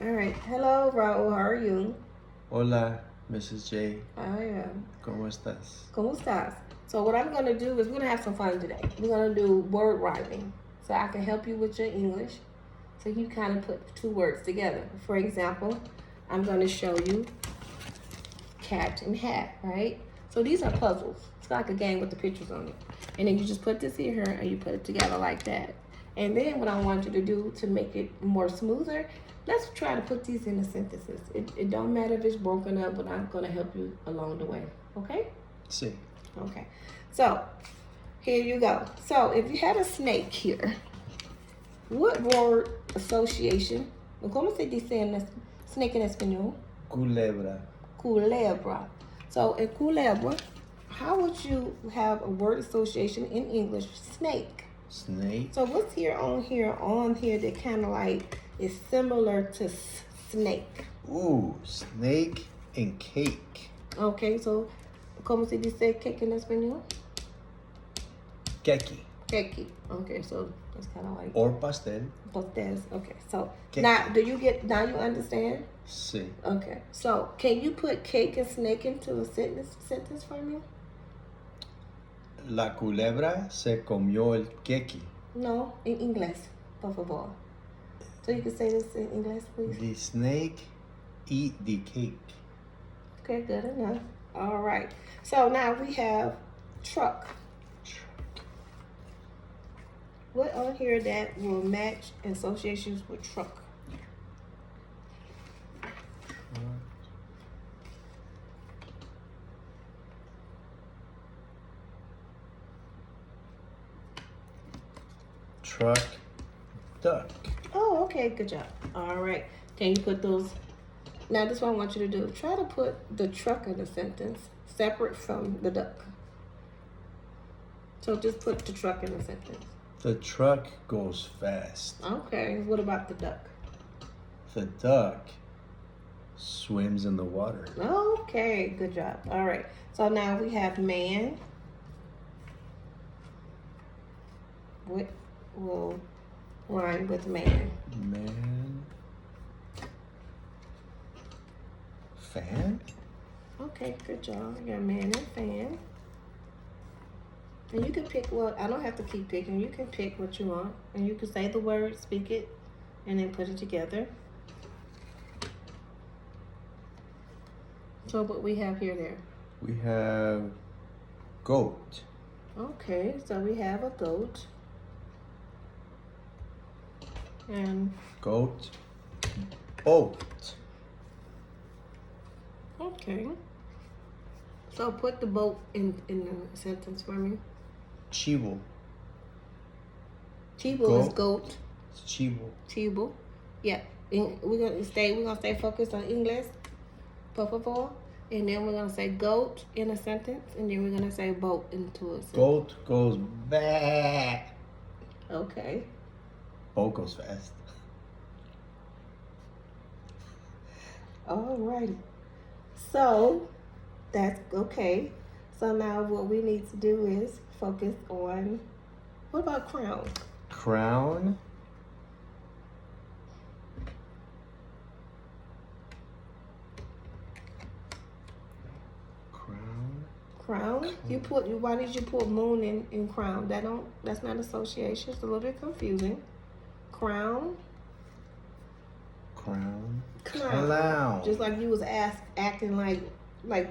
All right. Hello, Raul. How are you? Hola, Mrs. J. I am. ¿Cómo estás? ¿Cómo estás? So what I'm going to do is we're going to have some fun today. We're going to do word rhyming. So I can help you with your English. So you kind of put two words together. For example, I'm going to show you cat and hat, right? So these are puzzles. It's like a game with the pictures on it. And then you just put this here and you put it together like that. And then what I want you to do to make it more smoother, let's try to put these in the sentences. It don't matter if it's broken up, but I'm going to help you along the way. Okay? Sí. Okay. So here you go. So if you had a snake here, what word association? ¿Cómo se dice snake en español? Culebra. Culebra. So in culebra, how would you have a word association in English? Snake. Snake. So what's on here that kind of like is similar to snake? Ooh, snake and cake. Okay, so ¿cómo se dice cake en español? Keki. Keki. Okay, so that's kind of like. Or pastel. Pastel. Okay, so Keki. now you understand? Sí. Okay, so can you put cake and snake into a sentence for me? La culebra se comió el keki. No, in English, por favor. So you can say this in English, please. The snake eat the cake. Okay, good enough. All right. So now we have truck. What on here that will match associations with truck? Truck, duck. Oh, okay, good job. All right. Can you put those? Now, this is what I want you to do. Try to put the truck in the sentence separate from the duck. So just put the truck in the sentence. The truck goes fast. Okay. What about the duck? The duck swims in the water. Okay, good job. All right. So now we have man. What will rhyme with man? Man. Fan? Okay, good job. You got man and fan. And you can pick, well, I don't have to keep picking. You can pick what you want. And you can say the word, speak it, and then put it together. So what we have here there? We have goat. Okay, so we have a goat. And Goat. Boat. okay. So put the boat in the sentence for me. Chivo. Chivo is goat. Chivo. Chivo. Yeah. And we're gonna stay focused on English. Por favor. And then we're gonna say goat in a sentence, and then we're gonna say boat into a sentence. Goat goes back. Okay. Boat goes fast. Alrighty. So that's okay. So now what we need to do is focus on, what about crown? Crown. Crown. Why did you put moon in crown? That's not association. It's a little bit confusing. Crown. Clown. Just like you was acting like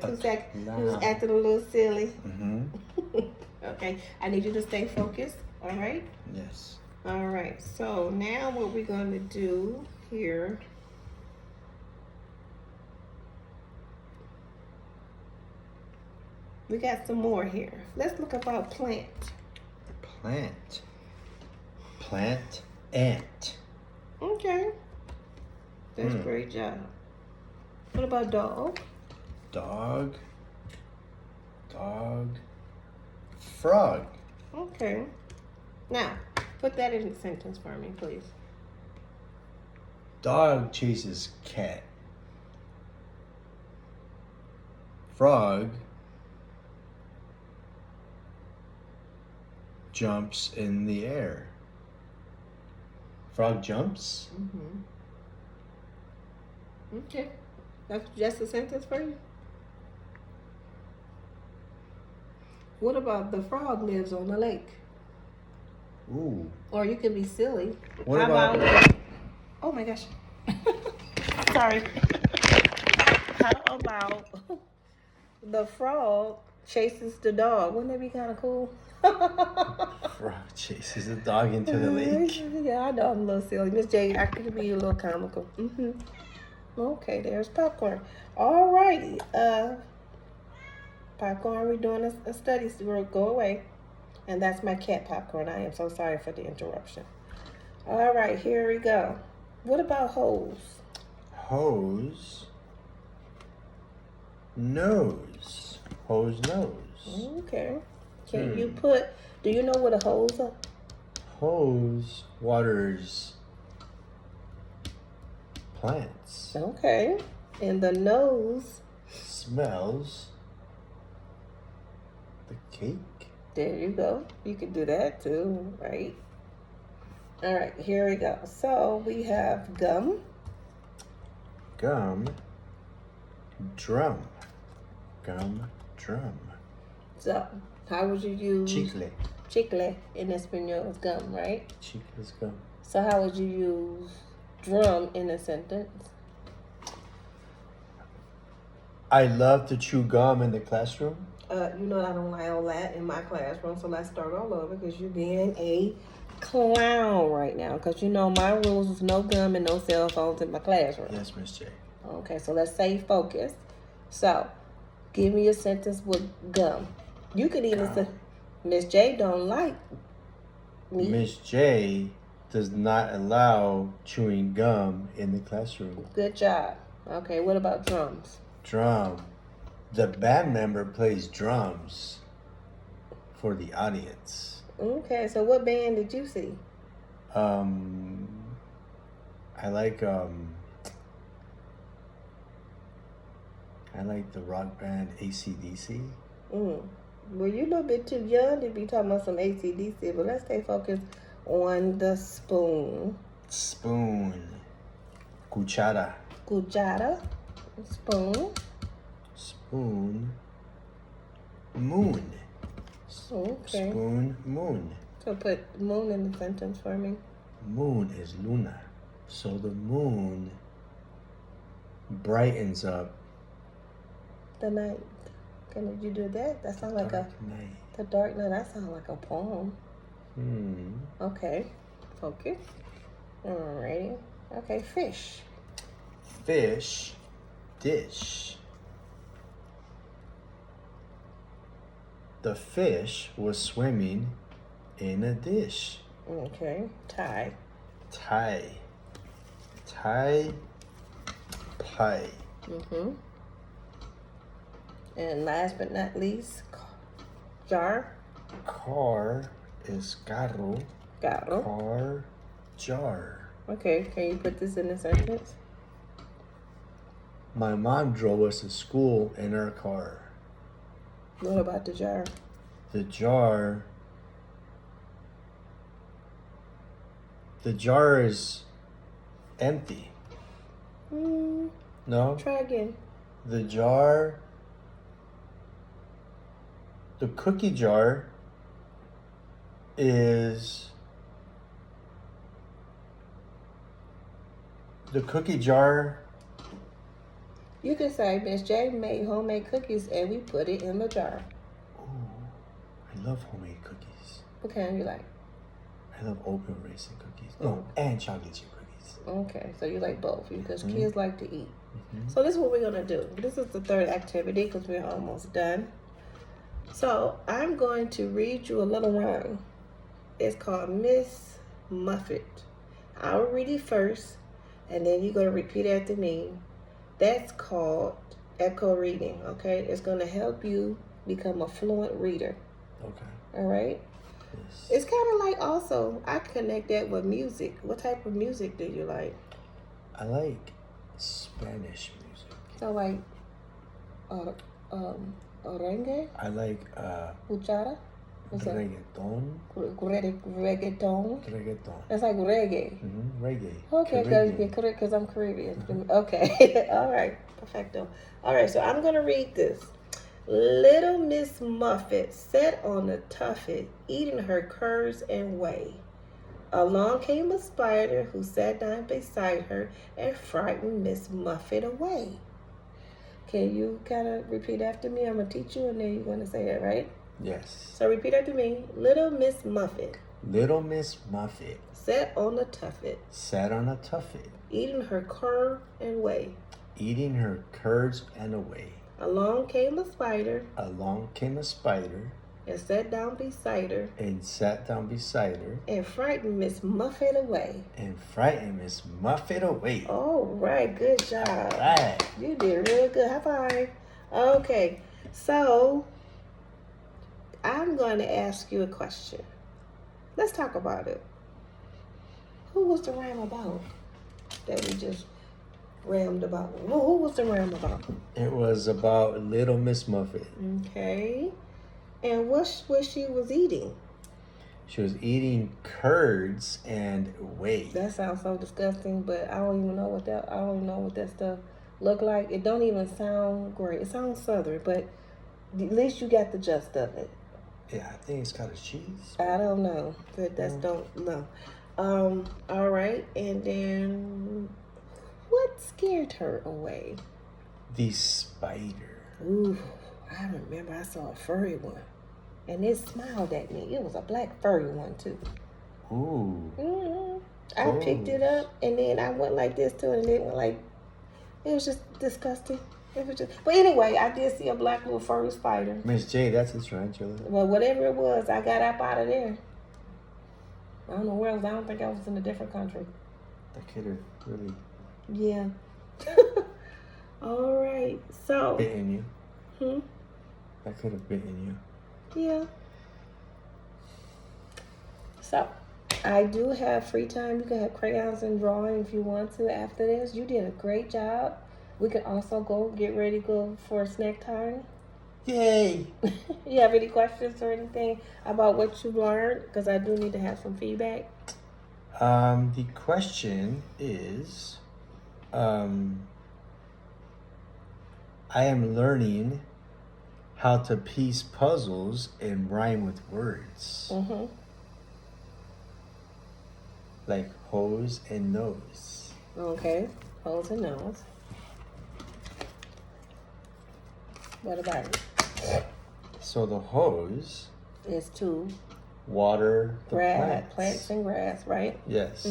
2 seconds. You was Clown. acting a little silly. Mm-hmm. Okay. I need you to stay focused. All right. Yes. All right. So now what we're going to do here. We got some more here. Let's look about plant. Plant. Plant. Ant. Okay. That's a great job. What about dog? Dog. Dog. Frog. Okay. Now, put that in a sentence for me, please. Dog chases cat. Frog jumps in the air. Frog jumps? Mm-hmm. Okay. That's just a sentence for you? What about the frog lives on the lake? Ooh. Or you can be silly. What How about oh my gosh. Sorry. How about the frog chases the dog? Wouldn't that be kind of cool? frog chases a dog into the lake? Yeah, I know I'm a little silly. Miss J, I could be a little comical. Okay, there's popcorn. All right. Popcorn, we're doing a study. So go away. And that's my cat popcorn. I am so sorry for the interruption. All right, here we go. What about hose? Hose. Nose. Hose nose. Okay. Can you put, do you know what a hose is? Hose waters plants. Okay. And the nose. Smells the cake. There you go. You can do that too, right? All right, here we go. So we have gum. Gum. Drum. Gum. Drum. So how would you use Chicle. chicle in Espanol? Is gum, right? Chicle's gum. So how would you use drum in a sentence? I love to chew gum in the classroom. You know I don't allow that in my classroom, so let's start all over because you're being a clown right now. Because you know my rules is no gum and no cell phones in my classroom. Yes, Miss J. Okay, so let's stay focused. So, give me a sentence with gum. You could even say, Miss J don't like me. Miss J does not allow chewing gum in the classroom. Good job. Okay, what about drums? Drum. The band member plays drums for the audience. Okay, so what band did you see? I like the rock band AC/DC. Well, you're a little bit too young to be talking about some AC/DC, but let's stay focused on the spoon. Spoon. Cuchara. Cuchara. Spoon. Spoon. Moon. Okay. Spoon. Moon. So put moon in the sentence for me. Moon is Luna. So the moon brightens up The night. Can you do that? That sounds like dark night. the dark night. That sounds like a poem. Okay. Focus. Alrighty. Okay, fish. Fish. Dish. The fish was swimming in a dish. Okay. Tie. Tie. Tie. Pie. And last but not least, jar. Car is carro. Carro. Car. Jar. Okay, can you put this in a sentence? My mom drove us to school in her car. What about the jar? The jar is empty. No? Try again. The cookie jar is You can say Miss J made homemade cookies and we put it in the jar. Ooh, I love homemade cookies. What kind you like? I love oatmeal raisin cookies. No, and chocolate chip cookies. Okay, so you like both because kids like to eat. So this is what we're gonna do. This is the third activity because we're almost done. So I'm going to read you a little rhyme. It's called Miss Muffet. I'll read it first, and then you're gonna repeat after me. That's called echo reading. Okay, it's gonna help you become a fluent reader. Okay. All right. Yes. It's kind of like also I connect that with music. What type of music do you like? I like Spanish music. So like, merengue, I like cuchara. What's that? Reggaeton. Reggaeton. Reggaeton. That's like reggae. Reggae. Okay, Caribbean. because I'm Caribbean. Okay, all right, perfecto. All right, so I'm gonna read this. Little Miss Muffet sat on a tuffet, eating her curds and whey. Along came a spider who sat down beside her and frightened Miss Muffet away. Can you kind of repeat after me? I'm gonna teach you, and then you're gonna say it, right? Yes. So repeat after me. Little Miss Muffet Little Miss Muffet sat on a tuffet, sat on a tuffet, eating her curd and whey. eating her curds and whey. Along came a spider Along came a spider and sat down beside her and sat down beside her and frightened Miss Muffet away. and frightened Miss Muffet away. All right, good job. Right. You did really good. High five. Okay, so I'm going to ask you a question. Let's talk about it. Who was the rhyme about that we just rammed about? Who was the rhyme about? It was about Little Miss Muffet. Okay. And what she was eating? She was eating curds and whey. That sounds so disgusting, but I don't even know what that stuff look like. It don't even sound great. It sounds southern, but at least you got the gist of it. Yeah, I think it's got a cheese. I don't know. Don't know. All right, and then what scared her away? The spider. Ooh, I remember I saw a furry one, and it smiled at me. It was a black furry one too. Ooh. I picked it up, and then I went like this to it, and it went like, it was just disgusting. It was just, but anyway, I did see a black little furry spider. Miss J, that's a tarantula. Well, whatever it was, I got up out of there. I don't know where else. I don't think I was in a different country. That could have really Yeah. All right. So. bitten you. That could have bitten you. Yeah. So, I do have free time. You can have crayons and drawing if you want to after this. You did a great job. We can also go get ready to go for snack time. Yay! You have any questions or anything about what you learned? Because I do need to have some feedback. The question is, I am learning how to piece puzzles and rhyme with words. Like hose and nose. Okay. Hose and nose. What about it? So the hose It's to water the plants and grass, right? Yes.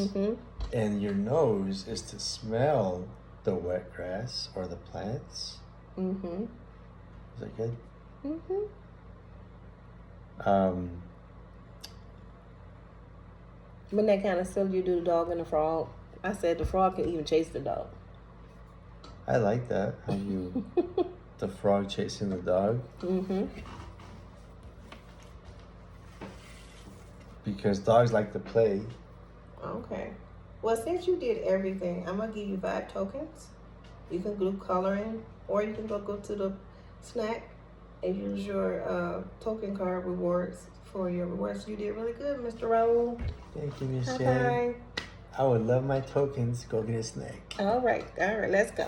And your nose is to smell the wet grass or the plants. Is that good? When that kind of silly, you do the dog and the frog. I said the frog can even chase the dog. I like that. How you the frog chasing the dog. Because dogs like to play. Okay. Well, since you did everything, I'm gonna give you 5 tokens. You can do coloring, or you can go to the snack and use your token card rewards for your rewards. You did really good, Mr. Raul. Thank you, Miss J. Bye. I would love my tokens. Go get a snack. All right. Let's go.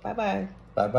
Bye-bye. Bye-bye.